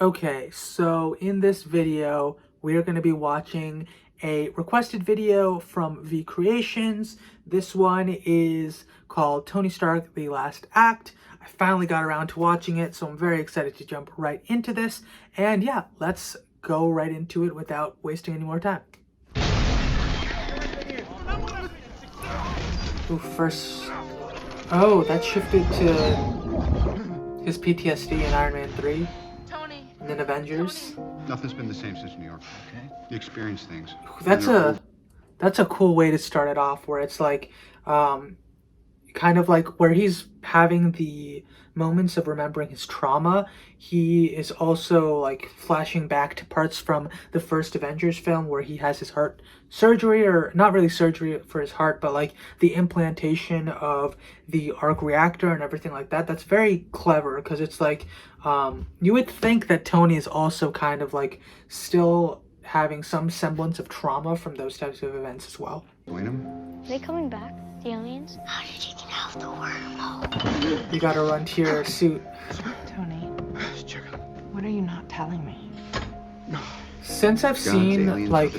Okay, so in this video, we are going to be watching a requested video from VCreations. This one is called Tony Stark: The Last Act. I finally got around to watching it, so I'm very excited to jump right into this. And yeah, let's go right into it without wasting any more time. Ooh, first... Oh, that shifted to his PTSD in Iron Man 3. And then Avengers. Nothing's been the same since New York. Okay. You experience things. That's a cool way to start it off, where it's like kind of like where he's having the moments of remembering his trauma. He is also like flashing back to parts from the first Avengers film where he has his heart surgery, or not really surgery for his heart, but like the implantation of the arc reactor and everything like that. That's very clever, because it's like you would think that Tony is also kind of like still having some semblance of trauma from those types of events as well. Are they coming back, the aliens? How did you get out of the wormhole? You gotta run to your suit. Tony, what are you not telling me? Since I've seen, like,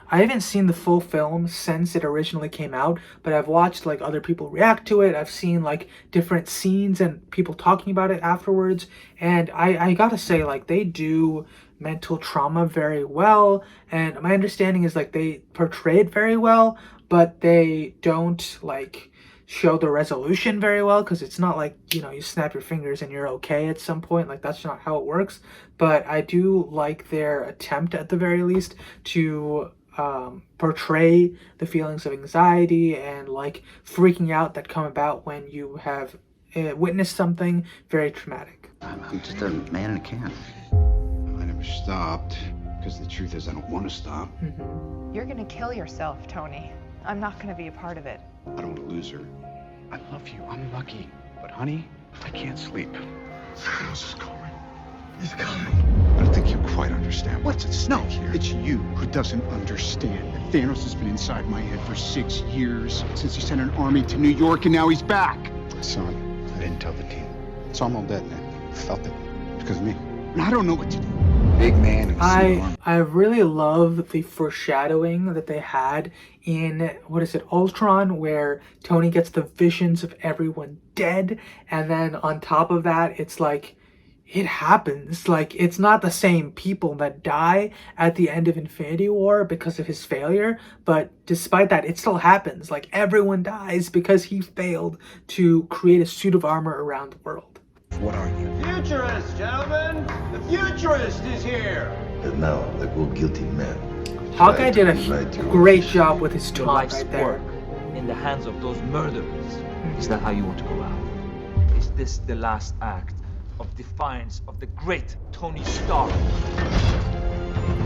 I haven't seen the full film since it originally came out, but I've watched, like, other people react to it. I've seen, like, different scenes and people talking about it afterwards. And I gotta say, like, they do mental trauma very well. And my understanding is, like, they portray it very well, but they don't, like, show the resolution very well, because it's not like, you know, you snap your fingers and you're okay at some point. Like, that's not how it works. But I do like their attempt, at the very least, to portray the feelings of anxiety and like freaking out that come about when you have witnessed something very traumatic. I'm just a man in a can. I never stopped, because the truth is I don't want to stop. You're gonna kill yourself, Tony. I'm not gonna be a part of it. I don't want to lose her. I love you. I'm lucky. But honey, I can't sleep. Thanos is coming. He's coming. I don't think you quite understand what's at stake here. It's you who doesn't understand that Thanos has been inside my head for 6 years, since he sent an army to New York, and now he's back. Son, I didn't tell the team. So I'm all dead now. I felt it. It's because of me. And I don't know what to do. Big man in a suit arm. I really love the foreshadowing that they had in, what is it, Ultron, where Tony gets the visions of everyone dead, and then on top of that, it's like, it happens. Like, it's not the same people that die at the end of Infinity War because of his failure, but despite that, it still happens. Like, everyone dies because he failed to create a suit of armor around the world. What are you? Futurist, gentlemen! The futurist is here! And now, like all guilty men. Hawkeye did a great job with his Your talk life's right there. work in the hands of those murderers. Is that how you want to go out? Is this the last act of defiance of the great Tony Stark?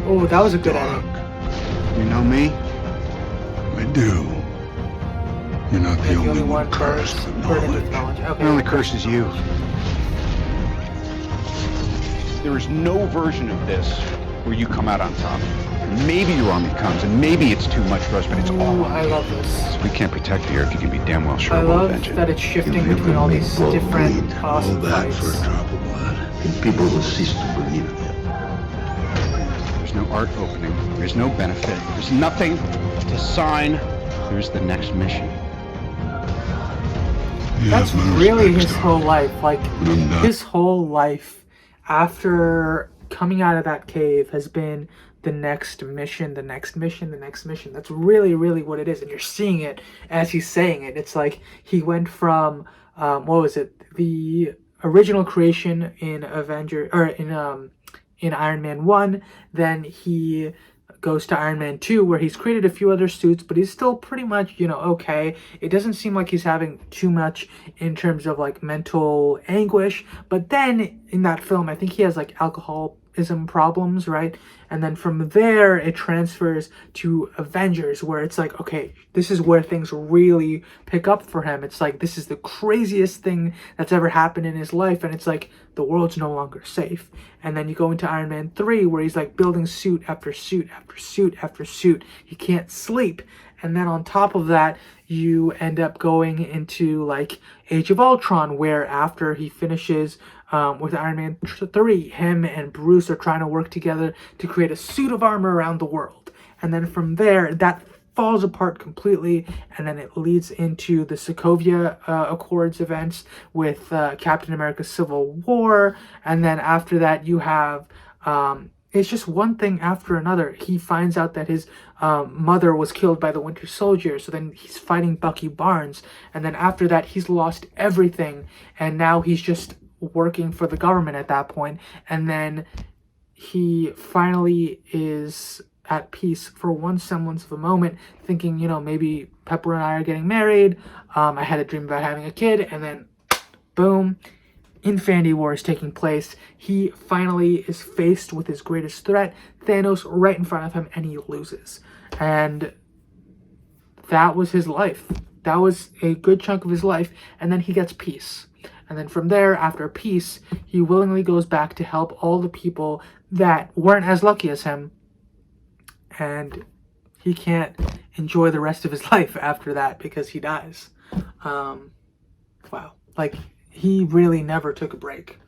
Oh, that was a good edit. You know me? I do. You're not The only one cursed with knowledge. Okay. My only curse is you. There is no version of this where you come out on top. Maybe your army comes, and maybe it's too much for us, but it's all Ooh, on I us. love this. We can't protect the Earth. You can be damn well sure I we'll love avenge it. that it's shifting You between all these blood different bleed, awesome all that for a fights. drop of blood, and people will cease to believe in it. There's no art opening. There's no benefit. There's nothing to sign. There's the next mission. That's really his whole life. Like, his whole life after coming out of that cave has been the next mission, the next mission, the next mission. That's really, really what it is. And you're seeing it as he's saying it. It's like he went from, what was it? The original creation in in Iron Man 1. Then he goes to Iron Man 2, where he's created a few other suits, but he's still pretty much, you know, okay. It doesn't seem like he's having too much in terms of like mental anguish. But then in that film, I think he has like alcoholism problems, right? And then from there, it transfers to Avengers, where it's like, okay, this is where things really pick up for him. It's like, this is the craziest thing that's ever happened in his life. And it's like, the world's no longer safe. And then you go into Iron Man 3, where he's like building suit after suit after suit after suit. He can't sleep. And then on top of that, you end up going into like Age of Ultron, where after he finishes with Iron Man 3, him and Bruce are trying to work together to create a suit of armor around the world. And then from there, that falls apart completely, and then it leads into the Sokovia Accords events with Captain America Civil War. And then after that, you have... it's just one thing after another. He finds out that his mother was killed by the Winter Soldier, so then he's fighting Bucky Barnes, and then after that he's lost everything, and now he's just working for the government at that point. And then he finally is at peace for one semblance of a moment, thinking, you know, maybe Pepper and I are getting married, I had a dream about having a kid, and then boom, Infinity War is taking place. He finally is faced with his greatest threat, Thanos, right in front of him, and he loses. And that was his life. That was a good chunk of his life, and then he gets peace. And then from there, after peace, he willingly goes back to help all the people that weren't as lucky as him, and he can't enjoy the rest of his life after that because he dies. Wow. Like, he really never took a break.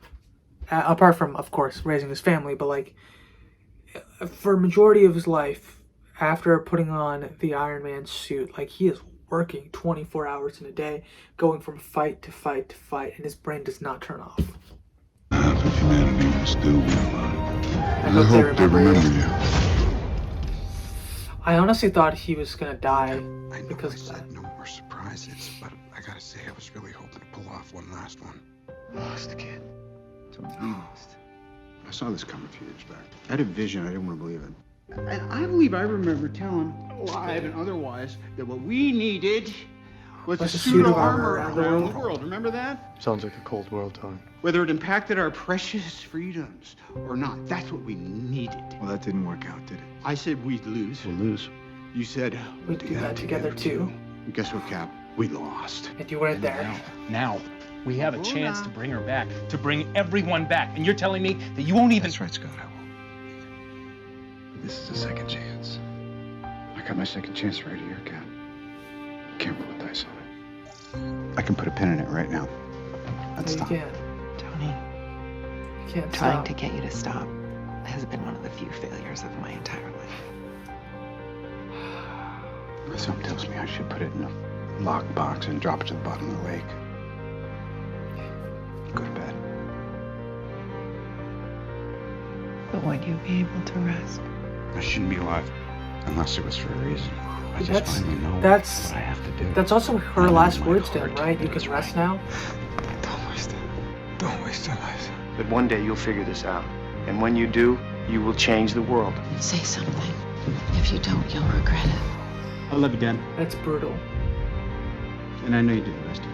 Apart from, of course, raising his family, but like, for a majority of his life, after putting on the Iron Man suit, like, he is working 24 hours in a day, going from fight to fight to fight, and his brain does not turn off. That's what humanity must do, Will. I hope they remember you. I honestly thought he was gonna die because of that. No more surprises, but I gotta say, I was really hoping to pull off one last one. Lost kid. Lost. I saw this coming a few years back. I had a vision. I didn't want to believe it. And I believe I remember telling, live and otherwise, that what we needed was a suit of armor around the world. Remember that? Sounds like a Cold War time. Whether it impacted our precious freedoms or not, that's what we needed. Well, that didn't work out, did it? I said we'd lose. We'll lose. You said We'd do that together too. And guess what, Cap? We lost. And you weren't there. Now, we have a chance to bring her back, to bring everyone back. And you're telling me that you won't even... That's right, Scott, I won't. This is a second chance. I got my second chance right here, Cap. Can't roll the dice on it. I can put a pin in it right now. Let's No, stop. you can't. Tony, You can't trying stop. to get you to stop has been one of the few failures of my entire life. Something tells me I should put it in a locked box and drop it to the bottom of the lake. Go to bed. But would you be able to rest? I shouldn't be alive unless it was for a reason. I just finally know that's what I have to do. That's also her last words to him, right? You can rest now. Don't waste it. Don't waste our lives. But one day you'll figure this out. And when you do, you will change the world. Say something. If you don't, you'll regret it. I love you, Dan. That's brutal. And I know you do the rest of it.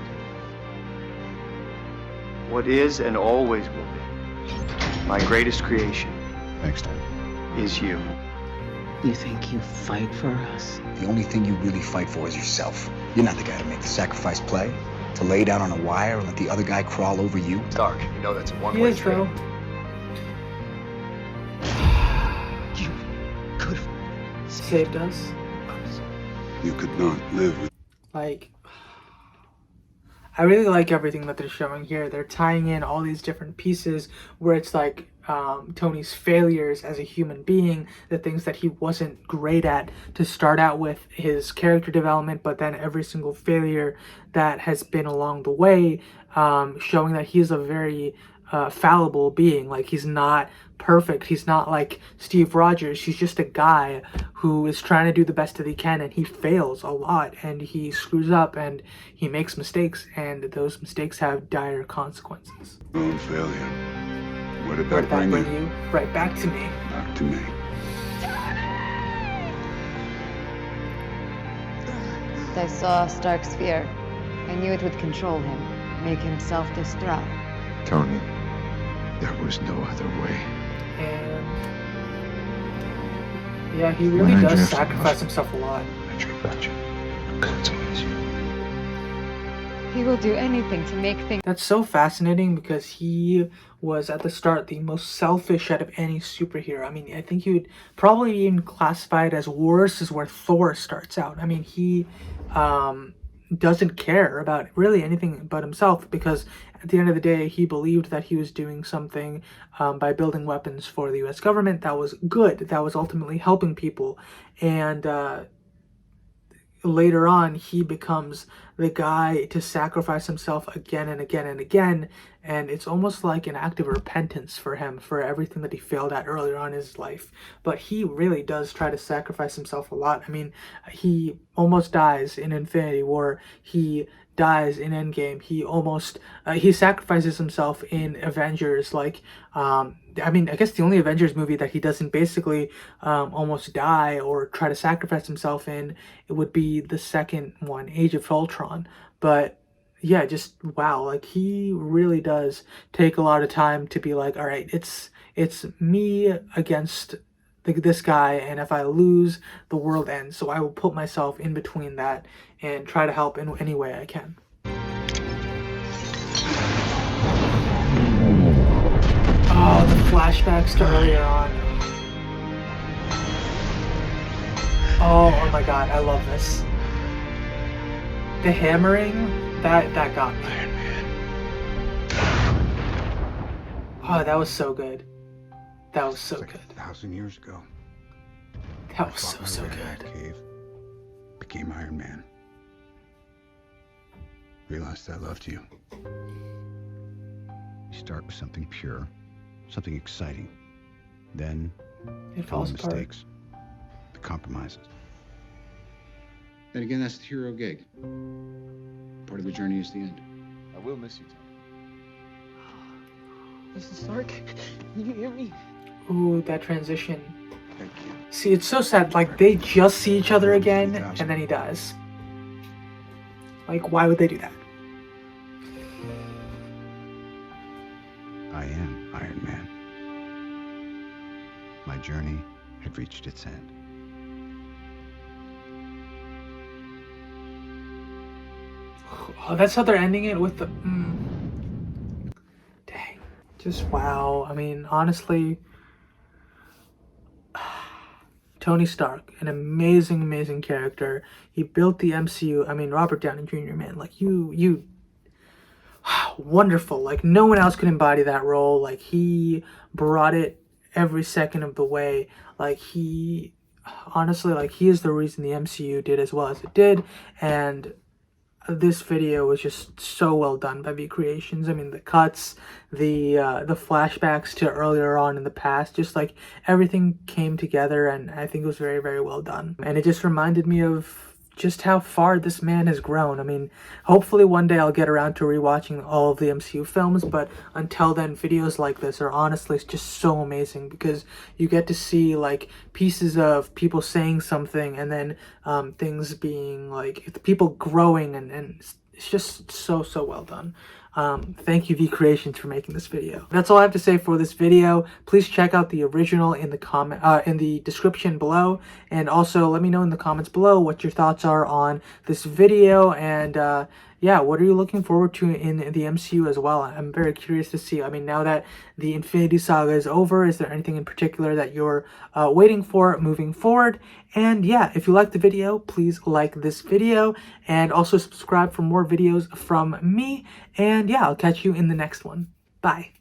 What is and always will be my greatest creation Next time. is you. You think you fight for us? The only thing you really fight for is yourself. You're not the guy to make the sacrifice play, to lay down on a wire and let the other guy crawl over you. Stark, you know that's a He one-way is, trip. though. You could have Saved us. You could not live with. Like, I really like everything that they're showing here. They're tying in all these different pieces where it's like Tony's failures as a human being, the things that he wasn't great at to start out with, his character development, but then every single failure that has been along the way, showing that he's a very fallible being. Like, he's not perfect. He's not like Steve Rogers. He's just a guy who is trying to do the best that he can, and he fails a lot, and he screws up, and he makes mistakes, and those mistakes have dire consequences. Own failure. Where did Where that did that bring bring you? you? Right back to me. Back to me. I saw Stark's fear. I knew it would control him, make him self-destruct. Tony, there was no other way. And yeah, he really When I does drifted sacrifice off. himself a lot. I tripped out you. God's always you. He will do anything to make things... That's so fascinating because he was at the start the most selfish out of any superhero. I mean, I think he would probably even classify it as worse as where Thor starts out. I mean, he doesn't care about really anything but himself, because at the end of the day, he believed that he was doing something by building weapons for the US government that was good, that was ultimately helping people. And later on, he becomes the guy to sacrifice himself again and again and again. And it's almost like an act of repentance for him for everything that he failed at earlier on in his life. But he really does try to sacrifice himself a lot. I mean, he almost dies in Infinity War. He dies in Endgame. He almost he sacrifices himself in Avengers. Like, I mean, I guess the only Avengers movie that he doesn't basically almost die or try to sacrifice himself in, it would be the second one, Age of Ultron. But yeah, just wow, like he really does take a lot of time to be like, all right, it's me against this guy, and if I lose, the world ends. So I will put myself in between that and try to help in any way I can. Oh, the flashbacks to earlier on. Oh my god, I love this. The hammering, that got me. Iron Man. Oh, that was so good. That was so Like good. 1,000 years ago. That was so way out of good. that cave, became Iron Man. Realized I loved you. You start with something pure, something exciting. Then It come falls the apart. mistakes, the compromises. And again, that's the hero gig. Part of the journey is the end. I will miss you, Tom. Mrs. Stark, you hear me? Ooh, that transition. Thank you. See, it's so sad. Like, they just see each other again, and then he dies. Like, why would they do that? I am Iron Man. My journey had reached its end. Oh, that's how they're ending it with the... Dang. Just wow. I mean, honestly... Tony Stark, an amazing, amazing character. He built the MCU. I mean, Robert Downey Jr., man, like, you... Wonderful. Like, no one else could embody that role. Like, he brought it every second of the way. Like, he... Honestly, like, he is the reason the MCU did as well as it did, and... This video was just so well done by VCreations. I mean, the cuts, the flashbacks to earlier on in the past, just like everything came together, and I think it was very, very well done. And it just reminded me of just how far this man has grown. I mean, hopefully one day I'll get around to rewatching all of the MCU films, but until then, videos like this are honestly just so amazing because you get to see like pieces of people saying something and then things being like people growing, and it's just so well done. Thank you VCreations for making this video. That's all I have to say for this video. Please check out the original in the description below, and also let me know in the comments below what your thoughts are on this video, and yeah, what are you looking forward to in the MCU as well? I'm very curious to see. I mean, now that the Infinity Saga is over, is there anything in particular that you're waiting for moving forward? And yeah, if you liked the video, please like this video and also subscribe for more videos from me. And yeah, I'll catch you in the next one. Bye.